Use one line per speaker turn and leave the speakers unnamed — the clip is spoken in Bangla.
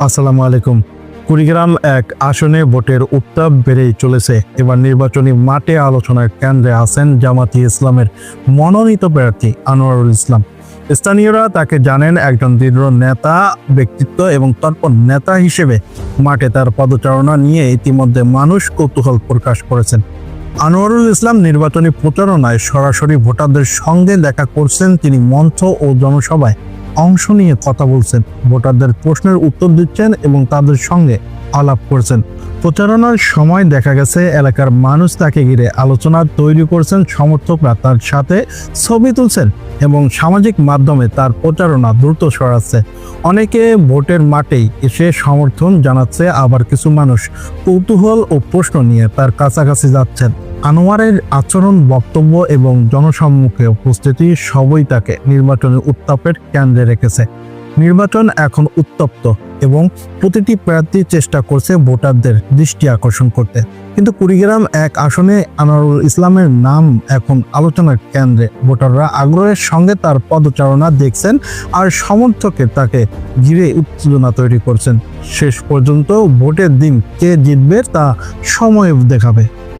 আসসালামু আলাইকুম। কুড়িগ্রাম এক আসনে ভোটের উত্তাপ বেড়েই চলেছে। এবার নির্বাচনী মাঠে আলোচনার কেন্দ্রে আছেন জামাতি ইসলামের মনোনীত প্রার্থী আনোয়ারুল ইসলাম। স্থানীয়রা তাকে জানেন একজন দৃঢ় নেতা ব্যক্তিত্ব এবং তৎপর নেতা হিসেবে। মাঠে তার পদচারণা নিয়ে ইতিমধ্যে মানুষ কৌতূহল প্রকাশ করেছেন। আনোয়ারুল ইসলাম নির্বাচনী প্রচারণায় সরাসরি ভোটারদের সঙ্গে দেখা করছেন। তিনি মঞ্চ ও জনসভায় অংশ নিয়ে কথা বলছেন, ভোটারদের প্রশ্নের উত্তর দিচ্ছেন এবং তাদের সঙ্গে আলাপ করছেন। প্রচারণার সময় দেখা গেছে এলাকার মানুষ তাকে ঘিরে আলোচনা তৈরি করছেন, সমর্থকরা তার সাথে ছবি তুলছেন এবং সামাজিক মাধ্যমে তার প্রচারণা দ্রুত ছড়াচ্ছে। অনেকে ভোটের মাঠেই এসে সমর্থন জানাচ্ছে, আবার কিছু মানুষ কৌতূহল ও প্রশ্ন নিয়ে তার কাছাকাছি যাচ্ছেন। আনোয়ারের আচরণ, বক্তব্য এবং জনসম্মুখে উপস্থিতি সবই তাকে নির্বাচনী উত্তাপের কেন্দ্রে রেখেছে। নির্বাচন এখন উত্তপ্ত এবং প্রতিটি প্রার্থী চেষ্টা করছে ভোটারদের দৃষ্টি আকর্ষণ করতে। কিন্তু কুড়িগ্রাম এক আসনে আনোয়ারুল ইসলামের নাম এখন আলোচনার কেন্দ্রে। ভোটাররা আগ্রহের সঙ্গে তার পদচারণা দেখছেন আর সমর্থকে তাকে ঘিরে উত্তেজনা তৈরি করছেন। শেষ পর্যন্ত ভোটের দিন কে জিতবে তা সময় দেখাবে।